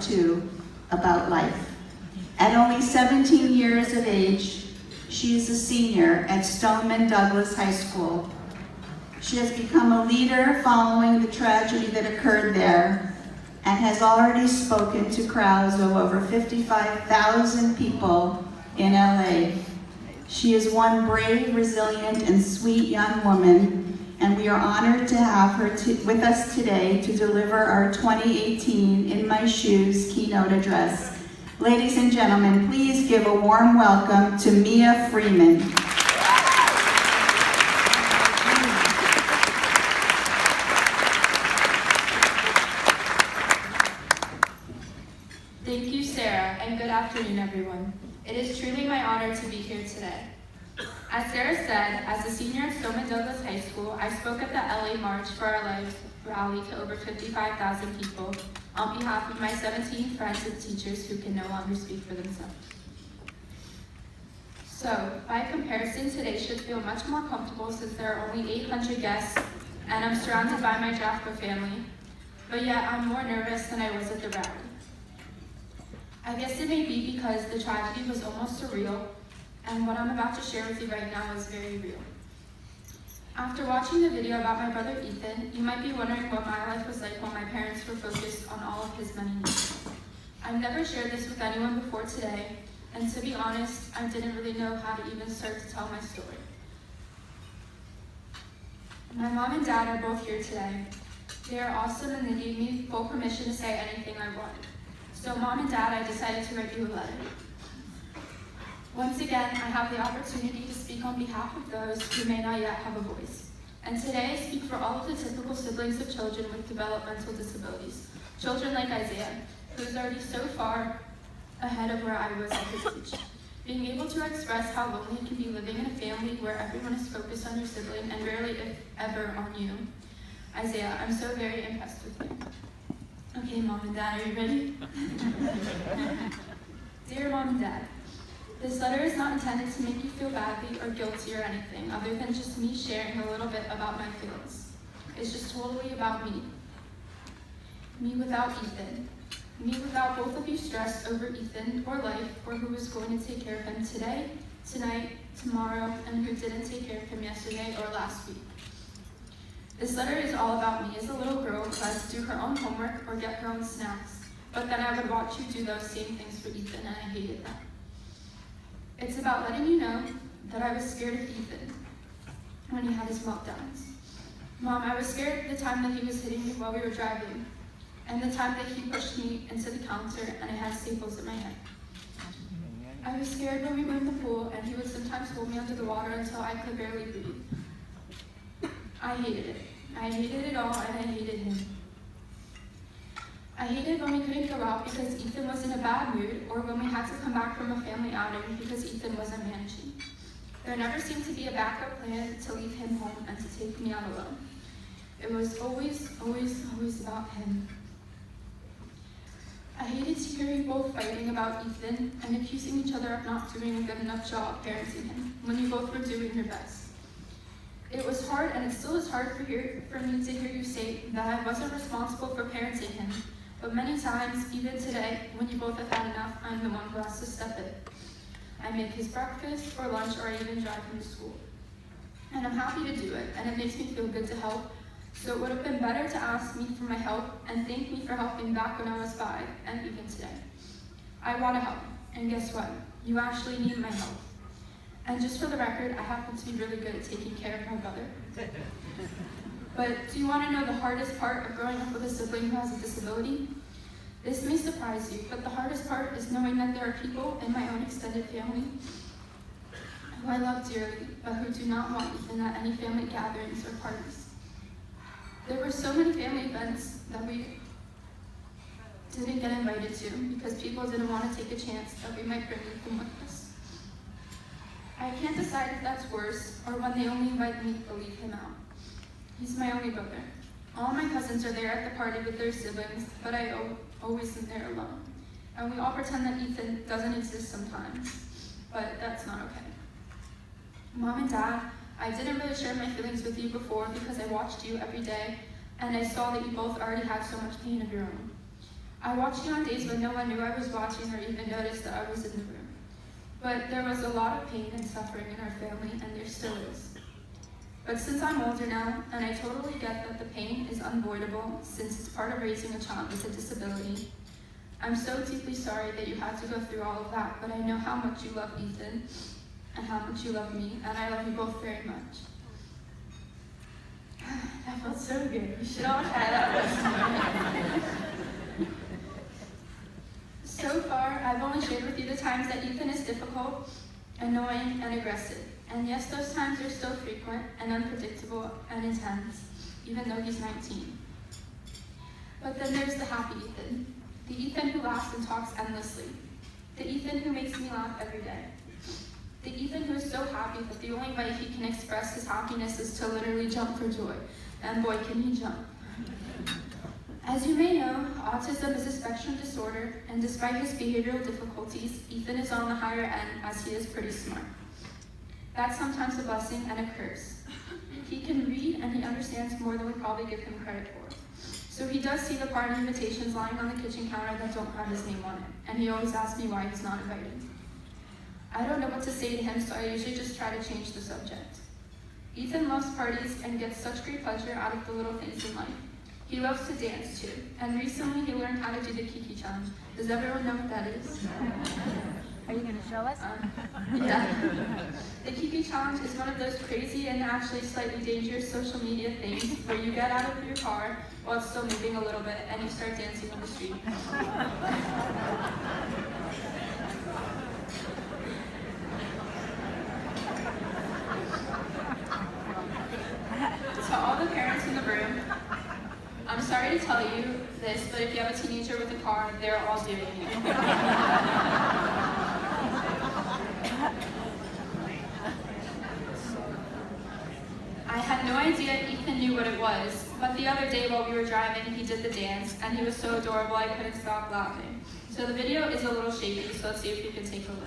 too about life. At only 17 years of age, she is a senior at Stoneman Douglas High School. She has become a leader following the tragedy that occurred there and has already spoken to crowds of over 55,000 people in LA. She is one brave, resilient, and sweet young woman, and we are honored to have her with us today to deliver our 2018 In My Shoes Keynote address. Ladies and gentlemen, please give a warm welcome to Mia Freeman. Thank you, Sarah, and good afternoon, everyone. It is truly my honor to be here today. As Sarah said, as a senior at Stoneman Douglas High School, I spoke at the LA March for Our Lives rally to over 55,000 people on behalf of my 17 friends and teachers who can no longer speak for themselves. So, by comparison, today should feel much more comfortable since there are only 800 guests and I'm surrounded by my JAFCO family, but yet I'm more nervous than I was at the rally. I guess it may be because the tragedy was almost surreal, and what I'm about to share with you right now is very real. After watching the video about my brother Ethan, you might be wondering what my life was like while my parents were focused on all of his money needs. I've never shared this with anyone before today, and to be honest, I didn't really know how to even start to tell my story. My mom and dad are both here today. They are awesome and they gave me full permission to say anything I wanted. So Mom and Dad, I decided to write you a letter. Once again, I have the opportunity to speak on behalf of those who may not yet have a voice. And today I speak for all of the typical siblings of children with developmental disabilities. Children like Isaiah, who is already so far ahead of where I was at his age. Being able to express how lonely it can be living in a family where everyone is focused on your sibling and rarely, if ever, on you. Isaiah, I'm so very impressed with you. Okay, Mom and Dad, are you ready? Dear Mom and Dad, this letter is not intended to make you feel badly or guilty or anything, other than just me sharing a little bit about my feelings. It's just totally about me. Me without Ethan. Me without both of you stressed over Ethan or life or who was going to take care of him today, tonight, tomorrow, and who didn't take care of him yesterday or last week. This letter is all about me as a little girl who has to do her own homework or get her own snacks, but then I would watch you do those same things for Ethan, and I hated that. It's about letting you know that I was scared of Ethan when he had his meltdowns. Mom, I was scared the time that he was hitting me while we were driving, and the time that he pushed me into the counter and I had staples in my head. I was scared when we were in the pool, and he would sometimes hold me under the water until I could barely breathe. I hated it. I hated it all, and I hated him. I hated when we couldn't go out because Ethan was in a bad mood, or when we had to come back from a family outing because Ethan wasn't managing. There never seemed to be a backup plan to leave him home and to take me out alone. It was always, always, always about him. I hated to hear you both fighting about Ethan and accusing each other of not doing a good enough job parenting him when you both were doing your best. It was hard, and it still is hard for me to hear you say that I wasn't responsible for parenting him, but many times, even today, when you both have had enough, I'm the one who has to step in. I make his breakfast or lunch, or I even drive him to school. And I'm happy to do it, and it makes me feel good to help, so it would have been better to ask me for my help and thank me for helping back when I was 5, and even today. I want to help, and guess what? You actually need my help. And just for the record, I happen to be really good at taking care of my brother. But do you want to know the hardest part of growing up with a sibling who has a disability? This may surprise you, but the hardest part is knowing that there are people in my own extended family who I love dearly, but who do not want Ethan at any family gatherings or parties. There were so many family events that we didn't get invited to because people didn't want to take a chance that we might bring Ethan with us. I can't decide if that's worse, or when they only invite me to leave him out. He's my only brother. All my cousins are there at the party with their siblings, but I always am there alone. And we all pretend that Ethan doesn't exist sometimes, but that's not okay. Mom and Dad, I didn't really share my feelings with you before because I watched you every day, and I saw that you both already had so much pain of your own. I watched you on days when no one knew I was watching or even noticed that I was in the room. But there was a lot of pain and suffering in our family, and there still is. But since I'm older now, and I totally get that the pain is unavoidable since it's part of raising a child with a disability, I'm so deeply sorry that you had to go through all of that, but I know how much you love Ethan and how much you love me, and I love you both very much. That felt so good. You should all try that. So far, I've only shared with you the times that Ethan is difficult, annoying, and aggressive. And yes, those times are still frequent and unpredictable and intense, even though he's 19. But then there's the happy Ethan. The Ethan who laughs and talks endlessly. The Ethan who makes me laugh every day. The Ethan who is so happy that the only way he can express his happiness is to literally jump for joy. And boy, can he jump. As you may know, autism is a spectrum disorder, and despite his behavioral difficulties, Ethan is on the higher end as he is pretty smart. That's sometimes a blessing and a curse. He can read and he understands more than we probably give him credit for. So he does see the party invitations lying on the kitchen counter that don't have his name on it, and he always asks me why he's not invited. I don't know what to say to him, so I usually just try to change the subject. Ethan loves parties and gets such great pleasure out of the little things in life. He loves to dance too, and recently he learned how to do the Kiki challenge. Does everyone know what that is? Are you going to show us? Yeah. The Kiki challenge is one of those crazy and actually slightly dangerous social media things where you get out of your car while it's still moving a little bit and you start dancing on the street. To all the parents in the room, I'm sorry to tell you this, but if you have a teenager with a car, they're all doing it. I had no idea Ethan knew what it was, but the other day while we were driving, he did the dance, and he was so adorable I couldn't stop laughing. So the video is a little shaky, so let's see if you can take a look.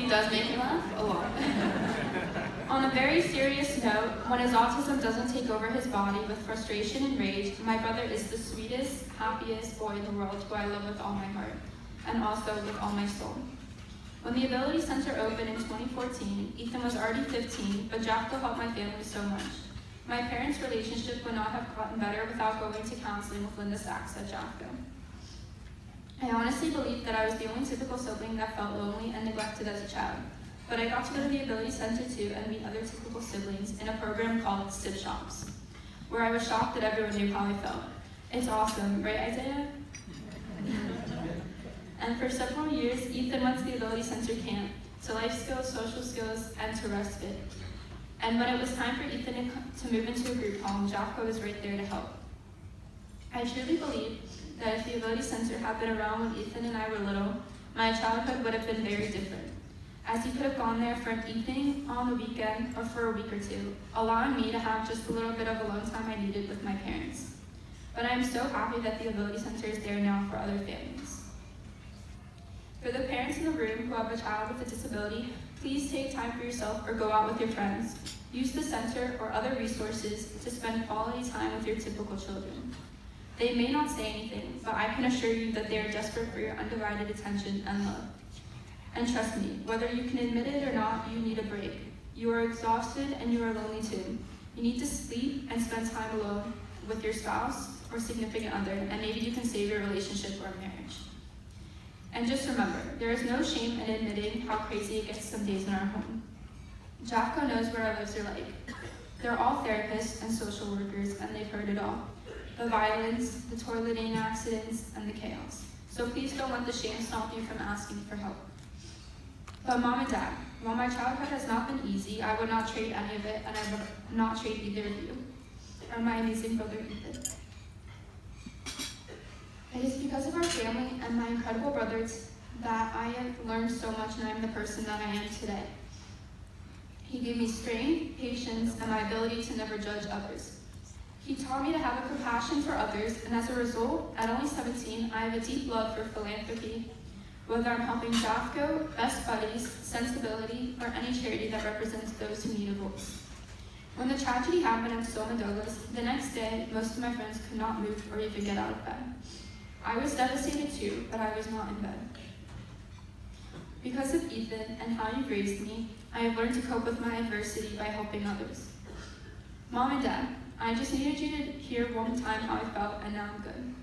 Does make me laugh a lot. On a very serious note, when his autism doesn't take over his body with frustration and rage, my brother is the sweetest, happiest boy in the world who I love with all my heart, and also with all my soul. When the Ability Center opened in 2014, Ethan was already 15, but JAFCO helped my family so much. My parents' relationship would not have gotten better without going to counseling with Linda Sachs at JAFCO. I honestly believed that I was the only typical sibling that felt lonely and neglected as a child, but I got to go to the Ability Center too and meet other typical siblings in a program called Sib Shops, where I was shocked that everyone knew how I felt. It's awesome, right, Isaiah? And for several years, Ethan went to the Ability Center camp, to life skills, social skills, and to respite. And when it was time for Ethan to move into a group home, JAFCO was right there to help. I truly believe that if the Ability Center had been around when Ethan and I were little, my childhood would have been very different, as he could have gone there for an evening, on the weekend, or for a week or two, allowing me to have just a little bit of alone time I needed with my parents. But I am so happy that the Ability Center is there now for other families. For the parents in the room who have a child with a disability, please take time for yourself or go out with your friends. Use the center or other resources to spend quality time with your typical children. They may not say anything, but I can assure you that they are desperate for your undivided attention and love. And trust me, whether you can admit it or not, you need a break. You are exhausted and you are lonely too. You need to sleep and spend time alone with your spouse or significant other, and maybe you can save your relationship or marriage. And just remember, there is no shame in admitting how crazy it gets some days in our home. JAFCO knows what our lives are like. They're all therapists and social workers, and they've heard it all. The violence, the toileting accidents, and the chaos. So please don't let the shame stop you from asking for help. But Mom and Dad, while my childhood has not been easy, I would not trade any of it, and I would not trade either of you. or my amazing brother Ethan. It is because of our family and my incredible brothers that I have learned so much and I am the person that I am today. He gave me strength, patience, and my ability to never judge others. He taught me to have a compassion for others, and as a result, at only 17, I have a deep love for philanthropy, whether I'm helping JAFCO, Best Buddies, Sensibility, or any charity that represents those who need a voice. When the tragedy happened at Stoneman Douglas, the next day, most of my friends could not move or even get out of bed. I was devastated too, but I was not in bed. Because of Ethan and how you've raised me, I have learned to cope with my adversity by helping others. Mom and Dad, I just needed you to hear one time how I felt, and now I'm good.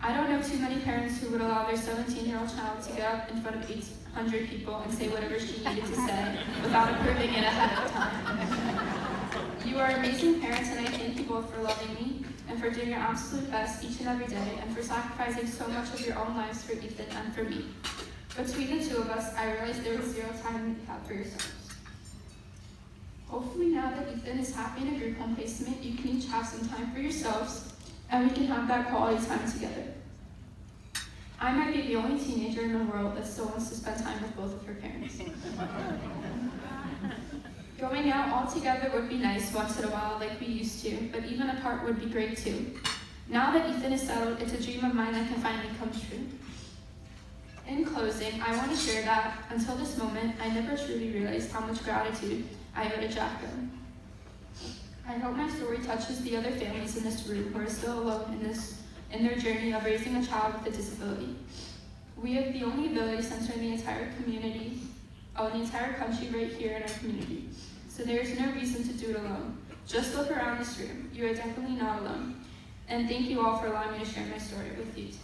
I don't know too many parents who would allow their 17-year-old child to get up in front of 800 people and say whatever she needed to say without approving it ahead of time. You are amazing parents, and I thank you both for loving me and for doing your absolute best each and every day and for sacrificing so much of your own lives for Ethan and for me. Between the two of us, I realized there was zero time that you had for yourselves. Hopefully now that Ethan is happy in a group home placement, you can each have some time for yourselves and we can have that quality time together. I might be the only teenager in the world that still wants to spend time with both of her parents. Going out all together would be nice once in a while like we used to, but even apart would be great too. Now that Ethan is settled, it's a dream of mine that can finally come true. In closing, I want to share that, until this moment, I never truly realized how much gratitude I owe to JAFCO. I hope my story touches the other families in this room who are still alone in their journey of raising a child with a disability. We have the only ability center in the entire community, the entire country right here in our community. So there is no reason to do it alone. Just look around this room. You are definitely not alone. And thank you all for allowing me to share my story with you today.